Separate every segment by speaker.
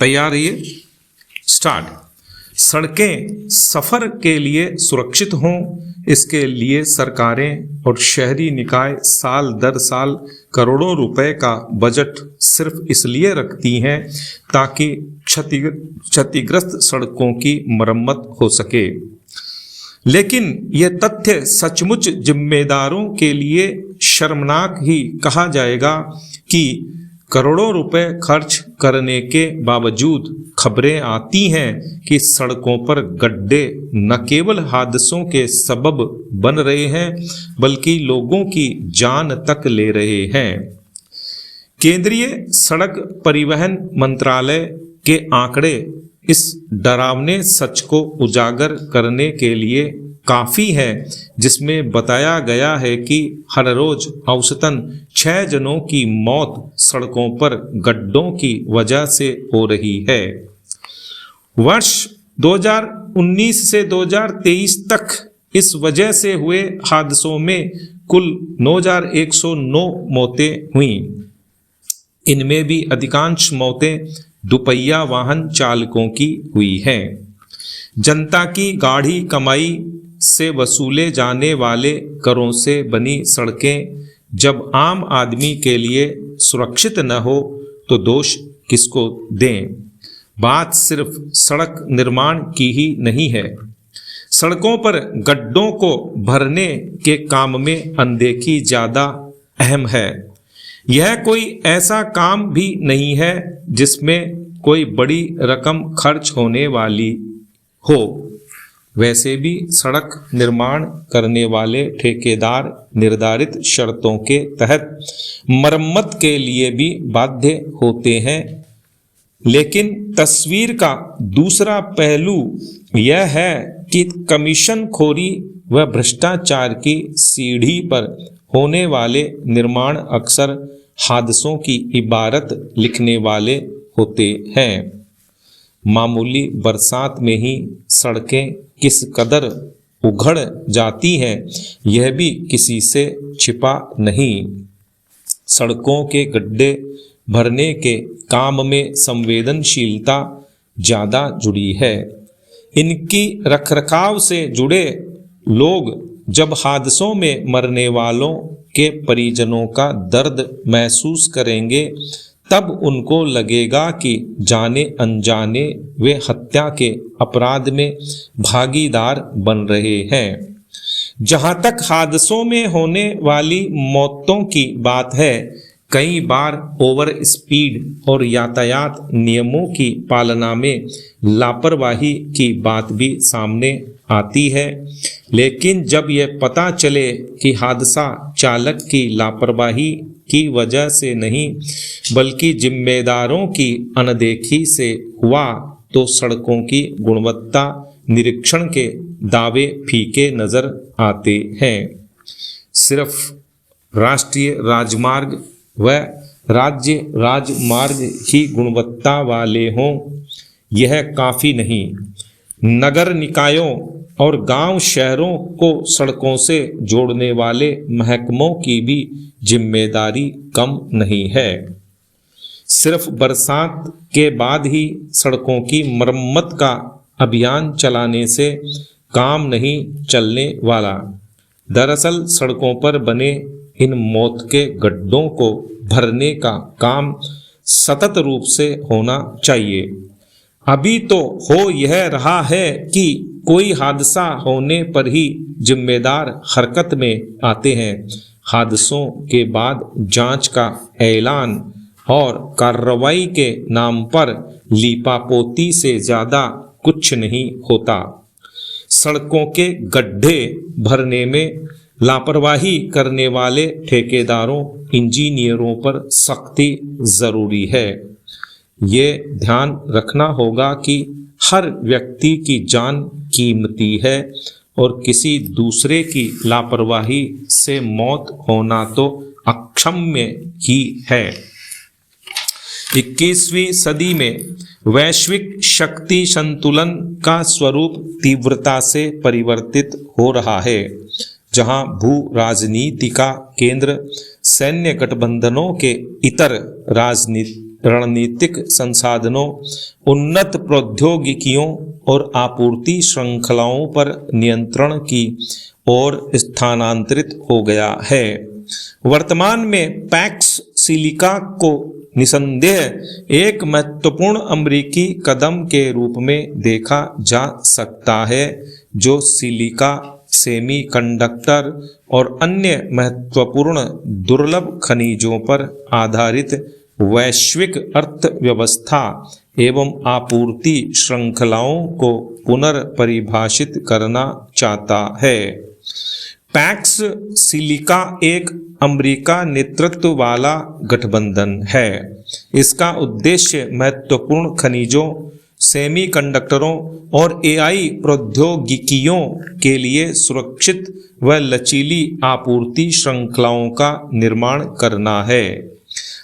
Speaker 1: तैयार रहिए, स्टार्ट। सड़कें सफर के लिए सुरक्षित हों, इसके लिए सरकारें और शहरी निकाय साल दर साल करोड़ों रुपए का बजट सिर्फ इसलिए रखती हैं ताकि क्षतिग्रस्त सड़कों की मरम्मत हो सके। लेकिन यह तथ्य सचमुच जिम्मेदारों के लिए शर्मनाक ही कहा जाएगा कि करोड़ों रुपए खर्च करने के बावजूद खबरें आती हैं कि सड़कों पर गड्ढे न केवल हादसों के सबब बन रहे हैं बल्कि लोगों की जान तक ले रहे हैं। केंद्रीय सड़क परिवहन मंत्रालय के आंकड़े इस डरावने सच को उजागर करने के लिए काफ़ी है, जिसमें बताया गया है कि हर रोज औसतन 6 जनों की मौत सड़कों पर गड्ढों की वजह से हो रही है। वर्ष 2019 से 2023 तक इस वजह से हुए हादसों में कुल 9,109 मौतें हुईं। इनमें भी अधिकांश मौतें दुपहिया वाहन चालकों की हुई हैं। जनता की गाढ़ी कमाई से वसूले जाने वाले करों से बनी सड़कें जब आम आदमी के लिए सुरक्षित न हो तो दोष किसको दें। बात सिर्फ सड़क निर्माण की ही नहीं है। सड़कों पर गड्ढों को भरने के काम में अनदेखी ज़्यादा अहम है। यह कोई ऐसा काम भी नहीं है जिसमें कोई बड़ी रकम खर्च होने वाली हो। वैसे भी सड़क निर्माण करने वाले ठेकेदार निर्धारित शर्तों के तहत मरम्मत के लिए भी बाध्य होते हैं। लेकिन तस्वीर का दूसरा पहलू यह है कि कमीशनखोरी व भ्रष्टाचार की सीढ़ी पर होने वाले निर्माण अक्सर हादसों की इबारत लिखने वाले होते हैं। मामूली बरसात में ही सड़कें किस कदर उघड़ जाती हैं, यह भी किसी से छिपा नहीं। सड़कों के गड्ढे भरने के काम में संवेदनशीलता ज़्यादा जुड़ी है। इनकी रखरखाव से जुड़े लोग जब हादसों में मरने वालों के परिजनों का दर्द महसूस करेंगे तब उनको लगेगा कि जाने अनजाने वे हत्या के अपराध में भागीदार बन रहे हैं। जहां तक हादसों में होने वाली मौतों की बात है, कई बार ओवर स्पीड और यातायात नियमों की पालना में लापरवाही की बात भी सामने आती है। लेकिन जब यह पता चले कि हादसा चालक की लापरवाही की वजह से नहीं बल्कि जिम्मेदारों की अनदेखी से हुआ तो सड़कों की गुणवत्ता निरीक्षण के दावे फीके नजर आते हैं। सिर्फ राष्ट्रीय राजमार्ग व राज्य राजमार्ग ही गुणवत्ता वाले हों यह काफ़ी नहीं। नगर निकायों और गांव शहरों को सड़कों से जोड़ने वाले महकमों की भी जिम्मेदारी कम नहीं है। सिर्फ बरसात के बाद ही सड़कों की मरम्मत का अभियान चलाने से काम नहीं चलने वाला। दरअसल सड़कों पर बने इन मौत के गड्ढों को भरने का काम सतत रूप से होना चाहिए। अभी तो हो यह रहा है कि कोई हादसा होने पर ही जिम्मेदार हरकत में आते हैं। हादसों के बाद जांच का ऐलान और कार्रवाई के नाम पर लीपापोती से ज़्यादा कुछ नहीं होता। सड़कों के गड्ढे भरने में लापरवाही करने वाले ठेकेदारों इंजीनियरों पर सख्ती ज़रूरी है। ये ध्यान रखना होगा कि हर व्यक्ति की जान कीमती है और किसी दूसरे की लापरवाही से मौत होना तो अक्षम्य ही है। 21वीं सदी में वैश्विक शक्ति संतुलन का स्वरूप तीव्रता से परिवर्तित हो रहा है, जहां भू राजनीति का केंद्र सैन्य गठबंधनों के इतर रणनीतिक संसाधनों, उन्नत प्रौद्योगिकियों और आपूर्ति श्रृंखलाओं पर नियंत्रण की ओर स्थानांतरित हो गया है। वर्तमान में पैक्स सिलिका को निसंदेह एक महत्वपूर्ण अमेरिकी कदम के रूप में देखा जा सकता है, जो सिलिका, सेमीकंडक्टर और अन्य महत्वपूर्ण दुर्लभ खनिजों पर आधारित वैश्विक अर्थव्यवस्था एवं आपूर्ति श्रृंखलाओं को पुनर्परिभाषित करना चाहता है। पैक्स सिलिका एक अमेरिका नेतृत्व वाला गठबंधन है। इसका उद्देश्य महत्वपूर्ण खनिजों, सेमीकंडक्टरों और एआई प्रौद्योगिकियों के लिए सुरक्षित व लचीली आपूर्ति श्रृंखलाओं का निर्माण करना है।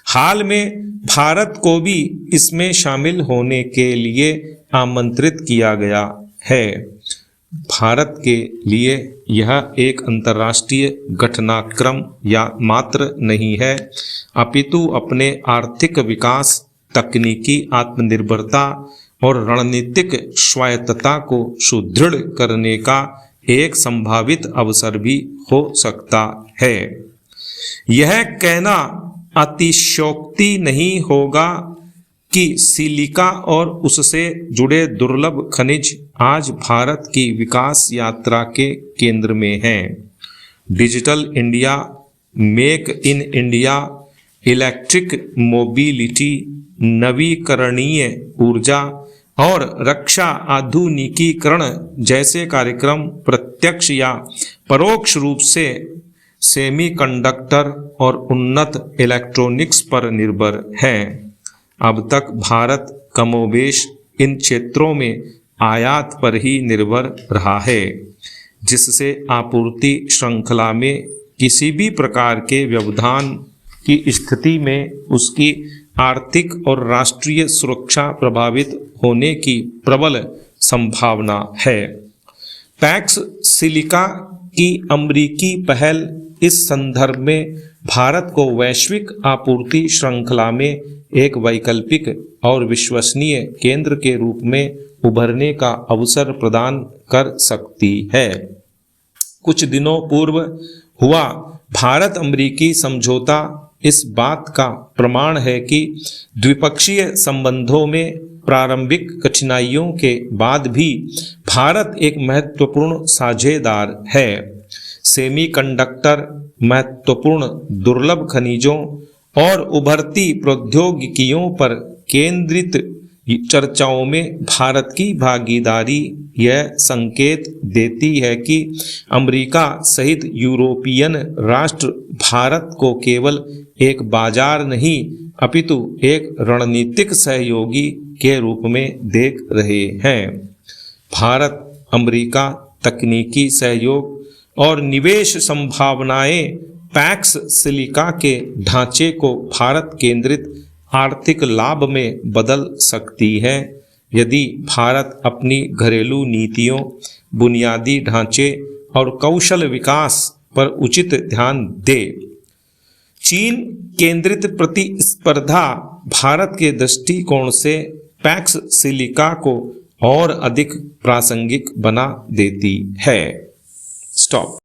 Speaker 1: हाल में भारत को भी इसमें शामिल होने के लिए आमंत्रित किया गया है। भारत के लिए यह एक अंतर्राष्ट्रीय घटनाक्रम या मात्र नहीं है, अपितु अपने आर्थिक विकास, तकनीकी आत्मनिर्भरता और रणनीतिक स्वायत्तता को सुदृढ़ करने का एक संभावित अवसर भी हो सकता है। यह कहना अतिशयोक्ति नहीं होगा कि सिलिका और उससे जुड़े दुर्लभ खनिज आज भारत की विकास यात्रा के केंद्र में हैं। Digital India, make in India, electric mobility, नवीकरणीय ऊर्जा और रक्षा आधुनिकीकरण जैसे कार्यक्रम प्रत्यक्ष या परोक्ष रूप से सेमीकंडक्टर और उन्नत इलेक्ट्रॉनिक्स पर निर्भर हैं। अब तक भारत कमोबेश इन क्षेत्रों में आयात पर ही निर्भर रहा है, जिससे आपूर्ति श्रृंखला में किसी भी प्रकार के व्यवधान की स्थिति में उसकी आर्थिक और राष्ट्रीय सुरक्षा प्रभावित होने की प्रबल संभावना है। पैक्स सिलिका की अमेरिकी पहल इस संदर्भ में भारत को वैश्विक आपूर्ति श्रृंखला में एक वैकल्पिक और विश्वसनीय केंद्र के रूप में उभरने का अवसर प्रदान कर सकती है। कुछ दिनों पूर्व हुआ भारत अमेरिकी समझौता इस बात का प्रमाण है कि द्विपक्षीय संबंधों में प्रारंभिक कठिनाइयों के बाद भी भारत एक महत्वपूर्ण साझेदार है। सेमीकंडक्टर, महत्वपूर्ण दुर्लभ खनिजों और उभरती प्रौद्योगिकियों पर केंद्रित चर्चाओं में भारत की भागीदारी यह संकेत देती है कि अमेरिका सहित यूरोपियन राष्ट्र भारत को केवल एक बाजार नहीं अपितु एक रणनीतिक सहयोगी के रूप में देख रहे हैं। भारत अमेरिका तकनीकी सहयोग और निवेश संभावनाएं पैक्स सिलिका के ढांचे को भारत केंद्रित आर्थिक लाभ में बदल सकती है, यदि भारत अपनी घरेलू नीतियों, बुनियादी ढांचे और कौशल विकास पर उचित ध्यान दे। चीन केंद्रित प्रतिस्पर्धा भारत के दृष्टिकोण से पैक्स सिलिका को और अधिक प्रासंगिक बना देती है। स्टॉप।